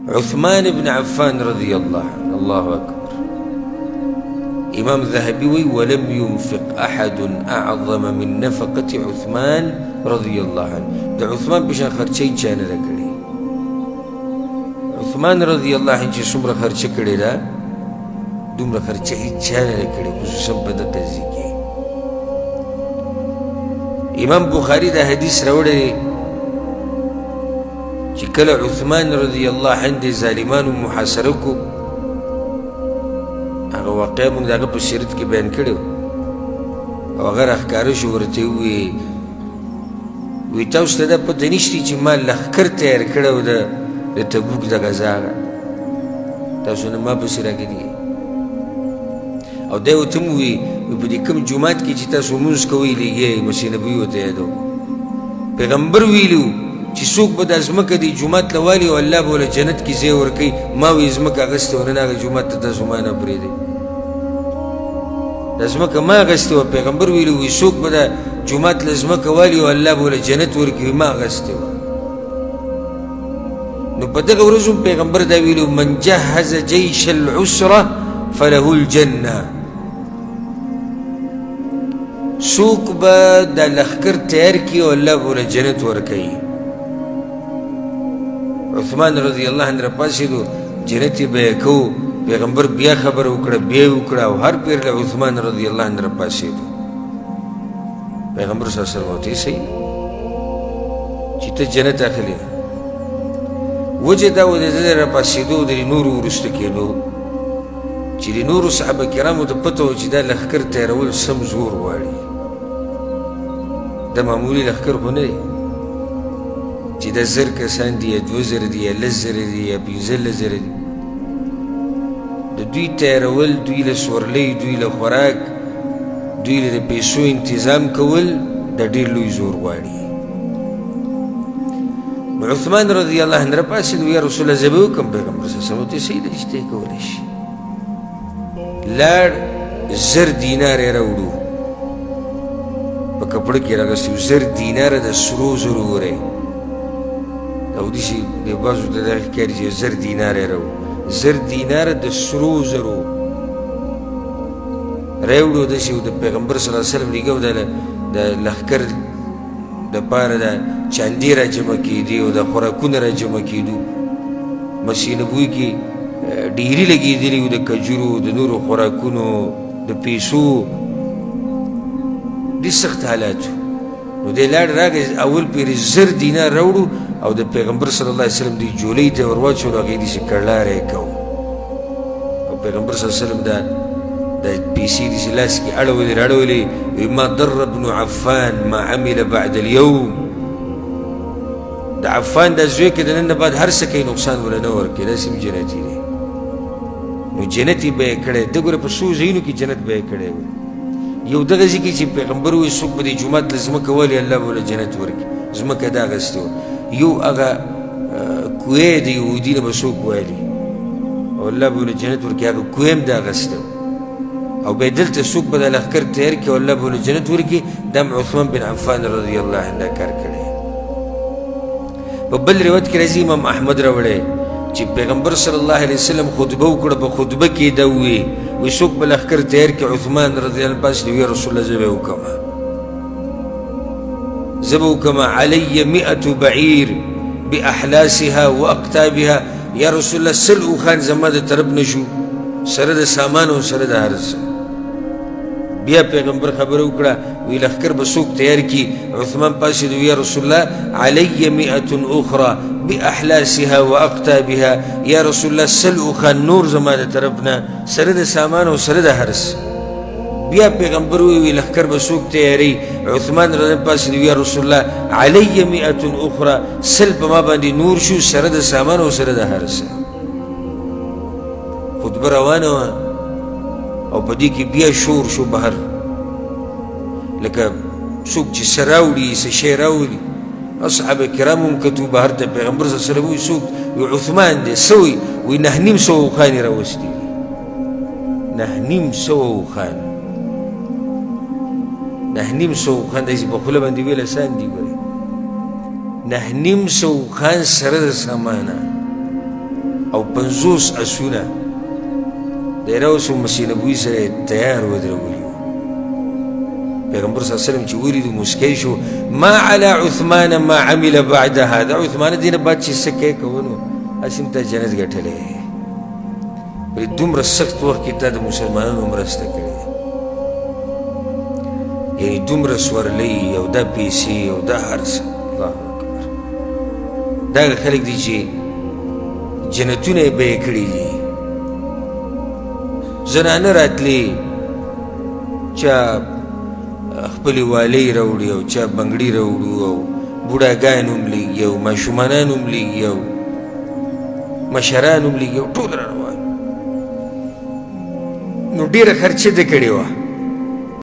عثمان بن عفان رضي الله عنه. الله أكبر. إمام ذهبي ولم ينفق أحد أعظم من نفقة عثمان رضي الله عنه. ده عثمان بشان خرچي چانه رکڑی. عثمان رضي الله عنه سمر خرچ کڑی دا دومره خرچه چانه رکڑی خصوصا بدا قضی. امام بخاری دا حدیث روڑی چی کل عثمان رضی اللہ عنہ ظالمان محاصره کو اگه واقعا مونږ داغه په سیرت کې بیان کړو او هغه راښکاره شو ورته وی تاسو ته دا پته نشته چې ما لښکر تیار کړی و د تبوک د غزا تاسو نه ما پسې راګري او دی ورته م ووي په دې کوم جومات کې چې تاسو لمونځ کوئ لیږئ مسیح نبوي ورته یادو پیغمبر ویلي چې څوک به دا ځمکه دې جومات له والي او الله به له جنت کې ځای ورکوي ما وی ځمکه اخیستې وه نن هغه جومات ته تاسو ما نه پرېږدئ دا ځمکه ما اخیستې وه پیغمبر ویلي وي څوک به دا جومات له ځمکه والي او الله به له جنت ورکوي ما اخیستې وه نو په دغه ورځ هم پیغمبر دا ویلي من جهز جیش العسره فله الجنه څوک به دا لښکر تیار کړي او الله به له جنت ورکوي عثمان رضی الله عنه راپاڅېدو جنت یې به یې کوو پیغمبر بیا خبره وکړه بیا یې وکړه او هر پیر له عثمان رضی الله عنه راپاڅېدو پیغمبر صلی الله علیه وسلم ورته یې صحیح چې ته جنت اخلې وجه دا و د ده راپاڅېدو د نورو وروسته کېدو چې د نورو صحابه کرامو ته پته وه چې دا لښکر تیارول سم زور غواړي دا معمولي لښکر خو نه دی چې دا 1000 کسان دي یا 2000 دي یا 10000 دي یا 15000 دي د دوی تیارول دوی له سورلۍ دوی له خوراک دوی له د پیسو انتظام کول دا ډېر لوی زور غواړي نو عثمان رضی الله عنه راپاڅېد یا رسول الله زه به وکړم پیغمبر صلی الله علیه وسلم ورته صحیح ده چې ته یې کولی شي لاړ 1000 دینار یې راوړو په کپړه کې راغستی 1000 دیناره د سرو زرو وری او داسې د بعضو ته دا ښکاري چې 1000 دینار یې راوړو 1000 دیناره د سرو زرو راوړو داسې د پیغمبر صلی الله علیه وسلم لیږه د لښکر دپاره د چاندې را جمع کېدې او د خوراکونه را جمع کېدو مسیح نبوي کې ډیری لګېدلي وو د کجورو د نورو خوراکونو د پیسو ډېر سخت حالات وو نو دی لاړ راغی اول پیر 1000 دینار راوړو او د پیغمبر صلی الله علیه وسلم دی جولۍ ته ور واچولو هغې داسې کړلاره یې کوو او پیغمبر صلی الله علیه وسلم دا پیسې داسې لاس کې اړولې راړولې وایي ما ضر ابن عفان ما عمل بعد اليوم د عفان دا زوی کې د نن نه بعد هر څه کوي نقصان وله نه ورکوي داسې هم جنتي دی نو جنت یې به یې کړی ده ګوره په څو ځایونو کې جنت به یې کړی و یو دغه ځای کې چې پیغمبر وایي څوک به د جومات له ځمکه والي الله به له جنت ورکړي ځمکه ده اخیستې وه یو هغه کوی د یهودي نه به څوک والي او الله به له جنت ورکړي هغه کوی هم ده اخیستی او بیا دلته څوک به دا لښکر تیار کړي او الله به له جنت ورکړي دا هم عثمان بن عفان رضی الله عنه دا کار کړی په بل روایت کې راځي امام احمد راوړی چې پیغمبر صلی الله علیه وسلم خطبه وکړه په خطبه کې دا ووی وی څوک به لښکر تیار کړي عثمان رضی الله عنه پاڅېد وی رسول الله زه به یې وکړمه زه به وکړمه علی 100 بعیر باحلاسها واقتابها یا رسول الله 100 اوښان زما د طرف نه شو سره د سامان او سره د هر څه بیا پیغمبر خبره وکړه وی لښکر به څوک تیار کړي عثمان پاڅېد وی یا رسول الله علی 100 اخرى باحلاسها واقتابها یا رسول الله 100 اوښان نور زما د طرف نه سره د سامان او سره د هر څه بیا پیغمبر وی لښکر به څوک تیاري عثمان رضی الله پاڅېد وی یا رسول الله علی 100 اخرى 100 په ما باندې نور شو سره د سامان او سره د هر څه خطبه روانه وه او په دې کې بیا شور شو بهر لکه څوک چې څه راوړي څه شی راوړي اصحاب کرام هم کتو بهر ته پیغمبر صلی الله علیه وسلم وایي څوک وی عثمان دی څه وایي وایي 9.5 اوښان یې راوستي دي 9.5 اوښان 9.5 اوښان داسې په خوله باندې ویل اسان دي ګورې 9.5 اوښان سره د سامانه او 50 اسونه د روس مسیح نبوي سره تیار ودرولي پیغمبر صلی الله علیه وسلم چې ولیدو مسکی شو ما علی عثمان ما عمل بعد هذا عثمان دینه بعد چې څه کوي کوو اسیم ته جنت ګټلې ولی دومره سخت وخت کې تا د مسلمانانو مرسته کړې یعنی دومره سورلۍ او دا پیسې او دا هر څه الله اکبر دا خلک دي چې جنتونه یې بیې کړي دي زنانه راتلې چا خپلې والۍ راوړي او چا بنګړي راوړو او بوډاګان هم لېږي او ماشومانان هم لېږي او مشران هم لېږي او ټول را روان نو ډېره خرچه ده کړې وه